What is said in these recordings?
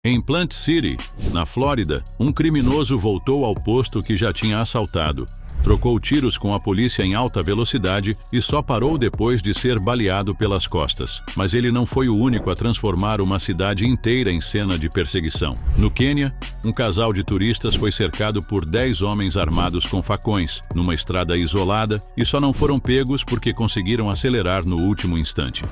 Em Plant City, na Flórida, um criminoso voltou ao posto que já tinha assaltado. Trocou tiros com a polícia em alta velocidade e só parou depois de ser baleado pelas costas. Mas ele não foi o único a transformar uma cidade inteira em cena de perseguição. No Quênia, um casal de turistas foi cercado por 10 homens armados com facões, numa estrada isolada, e só não foram pegos porque conseguiram acelerar no último instante.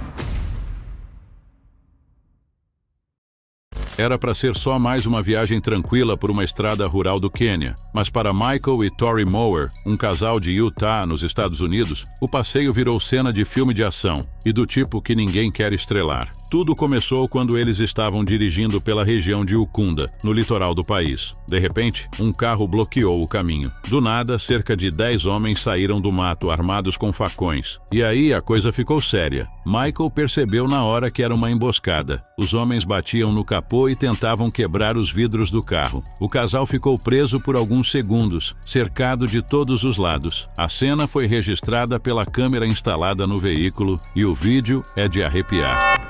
Era para ser só mais uma viagem tranquila por uma estrada rural do Quênia, mas para Michael e Tori Mower, um casal de Utah, nos Estados Unidos, o passeio virou cena de filme de ação, e do tipo que ninguém quer estrelar. Tudo começou quando eles estavam dirigindo pela região de Ukunda, no litoral do país. De repente, um carro bloqueou o caminho. Do nada, cerca de 10 homens saíram do mato armados com facões. E aí a coisa ficou séria. Michael percebeu na hora que era uma emboscada. Os homens batiam no capô e tentavam quebrar os vidros do carro. O casal ficou preso por alguns segundos, cercado de todos os lados. A cena foi registrada pela câmera instalada no veículo e o vídeo é de arrepiar.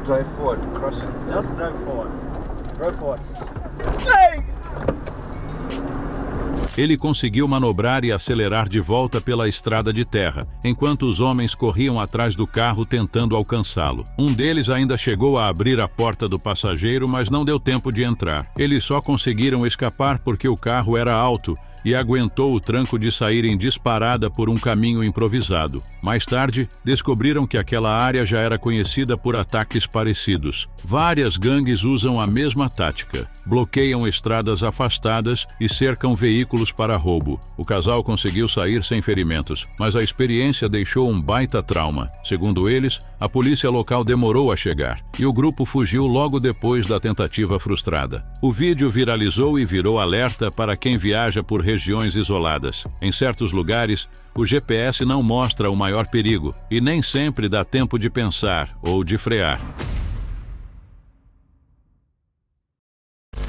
Drive forward. Cross. Just drive forward. Drive forward. Ele conseguiu manobrar e acelerar de volta pela estrada de terra, enquanto os homens corriam atrás do carro tentando alcançá-lo. Um deles ainda chegou a abrir a porta do passageiro, mas não deu tempo de entrar. Eles só conseguiram escapar porque o carro era alto e aguentou o tranco de sair em disparada por um caminho improvisado. Mais tarde, descobriram que aquela área já era conhecida por ataques parecidos. Várias gangues usam a mesma tática. Bloqueiam estradas afastadas e cercam veículos para roubo. O casal conseguiu sair sem ferimentos, mas a experiência deixou um baita trauma. Segundo eles, a polícia local demorou a chegar, e o grupo fugiu logo depois da tentativa frustrada. O vídeo viralizou e virou alerta para quem viaja por regiões isoladas. Em certos lugares, o GPS não mostra o maior perigo e nem sempre dá tempo de pensar ou de frear.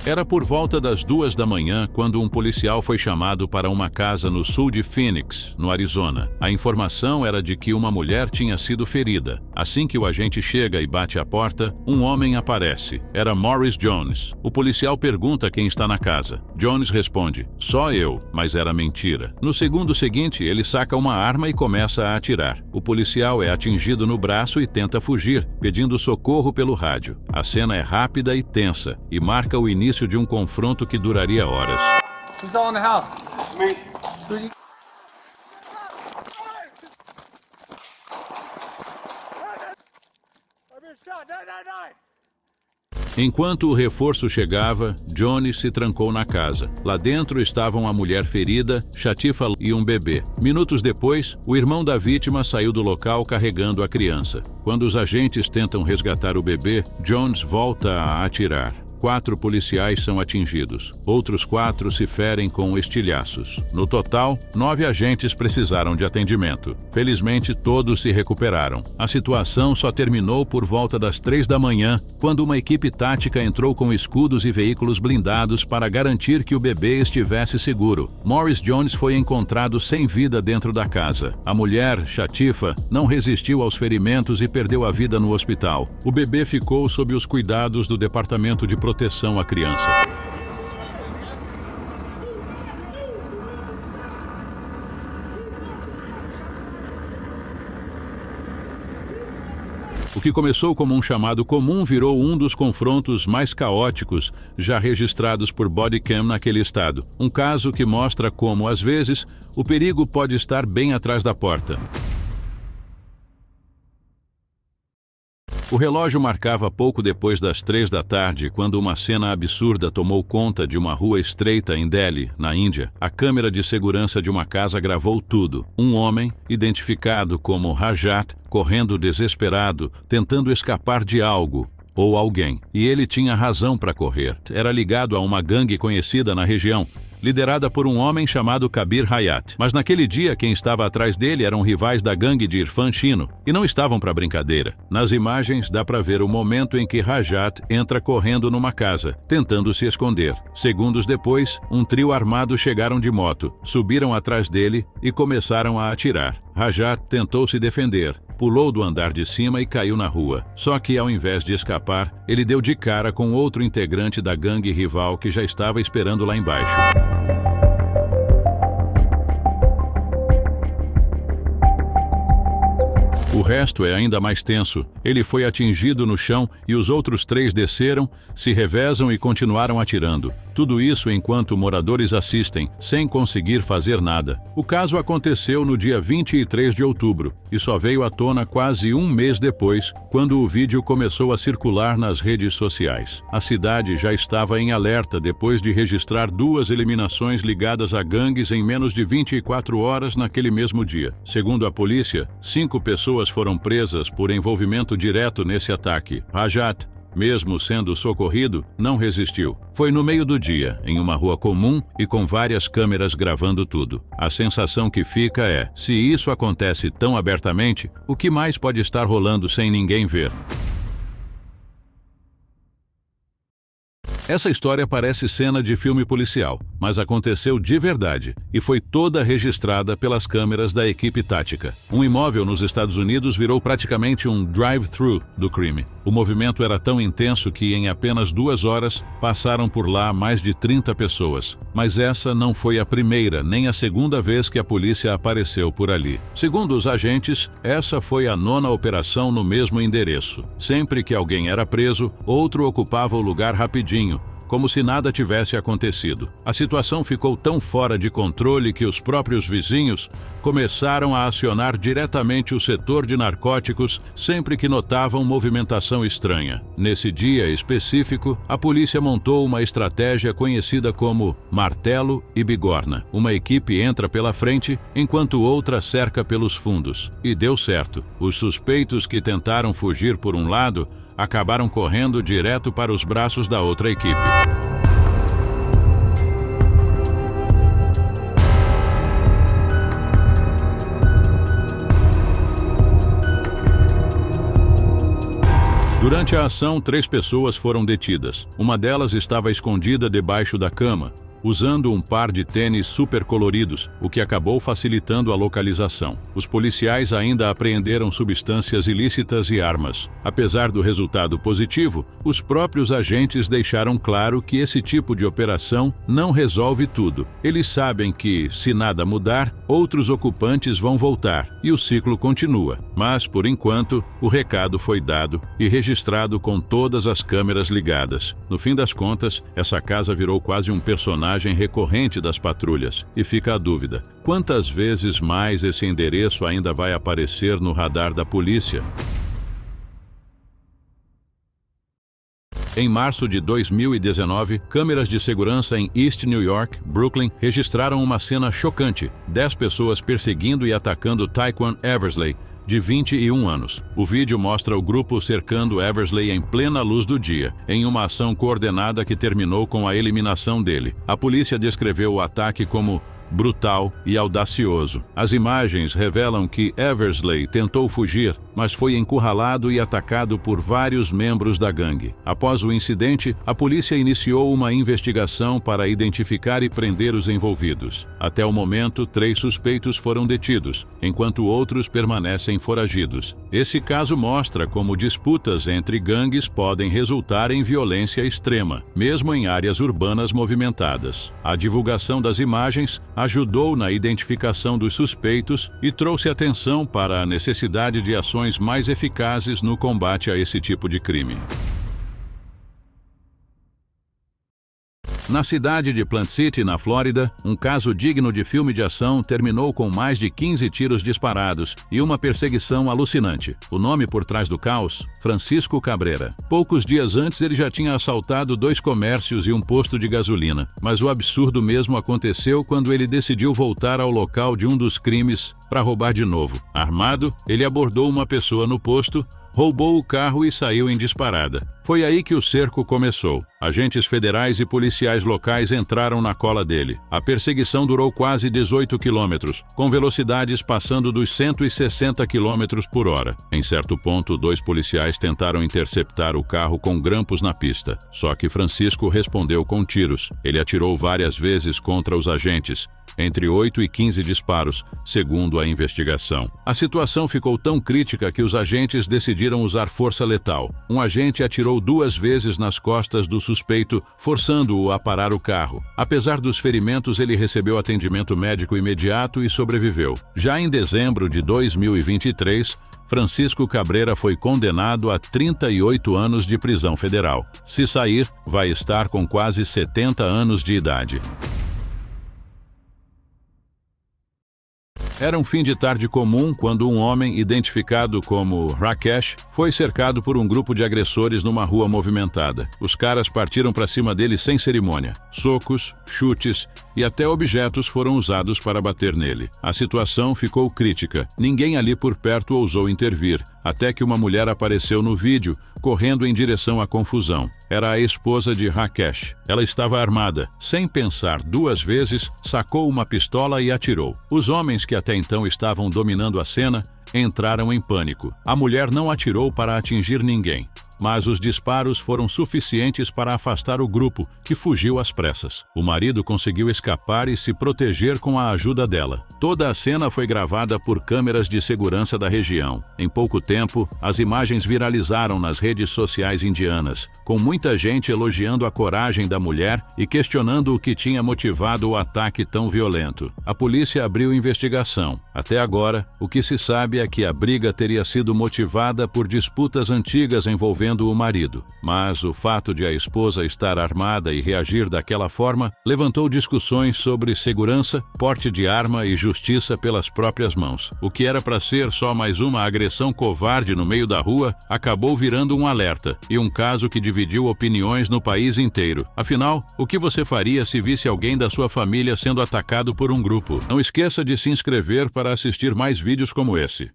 Era por volta das 2 da manhã quando um policial foi chamado para uma casa no sul de Phoenix, no Arizona. A informação era de que uma mulher tinha sido ferida. Assim que o agente chega e bate à porta, um homem aparece. Era Morris Jones. O policial pergunta quem está na casa. Jones responde, só eu, mas era mentira. No segundo seguinte, ele saca uma arma e começa a atirar. O policial é atingido no braço e tenta fugir, pedindo socorro pelo rádio. A cena é rápida e tensa e marca o início de um confronto que duraria horas. Who's all in the house? It's me. Enquanto o reforço chegava, Johnny se trancou na casa. Lá dentro estavam a mulher ferida, Shatifa e um bebê. Minutos depois, o irmão da vítima saiu do local carregando a criança. Quando os agentes tentam resgatar o bebê, Jones volta a atirar. 4 policiais são atingidos. Outros 4 se ferem com estilhaços. No total, 9 agentes precisaram de atendimento. Felizmente, todos se recuperaram. A situação só terminou por volta das 3 da manhã, quando uma equipe tática entrou com escudos e veículos blindados para garantir que o bebê estivesse seguro. Morris Jones foi encontrado sem vida dentro da casa. A mulher, Shatifa, não resistiu aos ferimentos e perdeu a vida no hospital. O bebê ficou sob os cuidados do Departamento de Proteção à Criança. O que começou como um chamado comum virou um dos confrontos mais caóticos já registrados por bodycam naquele estado. Um caso que mostra como, às vezes, o perigo pode estar bem atrás da porta. O relógio marcava pouco depois das 3 da tarde, quando uma cena absurda tomou conta de uma rua estreita em Delhi, na Índia. A câmera de segurança de uma casa gravou tudo. Um homem, identificado como Rajat, correndo desesperado, tentando escapar de algo ou alguém. E ele tinha razão para correr. Era ligado a uma gangue conhecida na região, liderada por um homem chamado Kabir Hayat. Mas naquele dia, quem estava atrás dele eram rivais da gangue de Irfan Chino, e não estavam para brincadeira. Nas imagens, dá para ver o momento em que Rajat entra correndo numa casa, tentando se esconder. Segundos depois, um trio armado chegaram de moto, subiram atrás dele e começaram a atirar. Rajat tentou se defender, pulou do andar de cima e caiu na rua. Só que, ao invés de escapar, ele deu de cara com outro integrante da gangue rival que já estava esperando lá embaixo. O resto é ainda mais tenso. Ele foi atingido no chão e os outros 3 desceram, se revezam e continuaram atirando. Tudo isso enquanto moradores assistem, sem conseguir fazer nada. O caso aconteceu no dia 23 de outubro e só veio à tona quase um mês depois, quando o vídeo começou a circular nas redes sociais. A cidade já estava em alerta depois de registrar 2 eliminações ligadas a gangues em menos de 24 horas naquele mesmo dia. Segundo a polícia, 5 pessoas foram presas por envolvimento direto nesse ataque. Rajat, mesmo sendo socorrido, não resistiu. Foi no meio do dia, em uma rua comum e com várias câmeras gravando tudo. A sensação que fica é, se isso acontece tão abertamente, o que mais pode estar rolando sem ninguém ver? Essa história parece cena de filme policial, mas aconteceu de verdade e foi toda registrada pelas câmeras da equipe tática. Um imóvel nos Estados Unidos virou praticamente um drive-thru do crime. O movimento era tão intenso que em apenas 2 horas passaram por lá mais de 30 pessoas. Mas essa não foi a primeira nem a segunda vez que a polícia apareceu por ali. Segundo os agentes, essa foi a 9ª operação no mesmo endereço. Sempre que alguém era preso, outro ocupava o lugar rapidinho, como se nada tivesse acontecido. A situação ficou tão fora de controle que os próprios vizinhos começaram a acionar diretamente o setor de narcóticos sempre que notavam movimentação estranha. Nesse dia específico, a polícia montou uma estratégia conhecida como martelo e bigorna. Uma equipe entra pela frente, enquanto outra cerca pelos fundos. E deu certo. Os suspeitos que tentaram fugir por um lado acabaram correndo direto para os braços da outra equipe. Durante a ação, 3 pessoas foram detidas. Uma delas estava escondida debaixo da cama, usando um par de tênis super coloridos, o que acabou facilitando a localização. Os policiais ainda apreenderam substâncias ilícitas e armas. Apesar do resultado positivo, os próprios agentes deixaram claro que esse tipo de operação não resolve tudo. Eles sabem que, se nada mudar, outros ocupantes vão voltar e o ciclo continua. Mas, por enquanto, o recado foi dado e registrado com todas as câmeras ligadas. No fim das contas, essa casa virou quase um personagem recorrente das patrulhas. E fica a dúvida: quantas vezes mais esse endereço ainda vai aparecer no radar da polícia? Em março de 2019, câmeras de segurança em East New York, Brooklyn, registraram uma cena chocante: 10 pessoas perseguindo e atacando Tyquan Eversley, de 21 anos. O vídeo mostra o grupo cercando Eversley em plena luz do dia, em uma ação coordenada que terminou com a eliminação dele. A polícia descreveu o ataque como brutal e audacioso. As imagens revelam que Eversley tentou fugir, mas foi encurralado e atacado por vários membros da gangue. Após o incidente, a polícia iniciou uma investigação para identificar e prender os envolvidos. Até o momento, 3 suspeitos foram detidos, enquanto outros permanecem foragidos. Esse caso mostra como disputas entre gangues podem resultar em violência extrema, mesmo em áreas urbanas movimentadas. A divulgação das imagens ajudou na identificação dos suspeitos e trouxe atenção para a necessidade de ações mais eficazes no combate a esse tipo de crime. Na cidade de Plant City, na Flórida, um caso digno de filme de ação terminou com mais de 15 tiros disparados e uma perseguição alucinante. O nome por trás do caos? Francisco Cabrera. Poucos dias antes, ele já tinha assaltado 2 comércios e um posto de gasolina. Mas o absurdo mesmo aconteceu quando ele decidiu voltar ao local de um dos crimes para roubar de novo. Armado, ele abordou uma pessoa no posto, roubou o carro e saiu em disparada. Foi aí que o cerco começou. Agentes federais e policiais locais entraram na cola dele. A perseguição durou quase 18 quilômetros, com velocidades passando dos 160 quilômetros por hora. Em certo ponto, 2 policiais tentaram interceptar o carro com grampos na pista. Só que Francisco respondeu com tiros. Ele atirou várias vezes contra os agentes, entre 8 e 15 disparos, segundo a investigação. A situação ficou tão crítica que os agentes decidiram usar força letal. Um agente atirou 2 vezes nas costas do suspeito, forçando-o a parar o carro. Apesar dos ferimentos, ele recebeu atendimento médico imediato e sobreviveu. Já em dezembro de 2023, Francisco Cabrera foi condenado a 38 anos de prisão federal. Se sair, vai estar com quase 70 anos de idade. Era um fim de tarde comum quando um homem, identificado como Rakesh, foi cercado por um grupo de agressores numa rua movimentada. Os caras partiram para cima dele sem cerimônia. Socos, chutes e até objetos foram usados para bater nele. A situação ficou crítica. Ninguém ali por perto ousou intervir, até que uma mulher apareceu no vídeo, correndo em direção à confusão. Era a esposa de Rakesh. Ela estava armada. Sem pensar 2 vezes, sacou uma pistola e atirou. Os homens que até então estavam dominando a cena entraram em pânico. A mulher não atirou para atingir ninguém, mas os disparos foram suficientes para afastar o grupo, que fugiu às pressas. O marido conseguiu escapar e se proteger com a ajuda dela. Toda a cena foi gravada por câmeras de segurança da região. Em pouco tempo, as imagens viralizaram nas redes sociais indianas, com muita gente elogiando a coragem da mulher e questionando o que tinha motivado o ataque tão violento. A polícia abriu investigação. Até agora, o que se sabe é que a briga teria sido motivada por disputas antigas envolvendo o marido. Mas o fato de a esposa estar armada e reagir daquela forma levantou discussões sobre segurança, porte de arma e justiça pelas próprias mãos. O que era para ser só mais uma agressão covarde no meio da rua acabou virando um alerta e um caso que dividiu opiniões no país inteiro. Afinal, o que você faria se visse alguém da sua família sendo atacado por um grupo? Não esqueça de se inscrever para assistir mais vídeos como esse.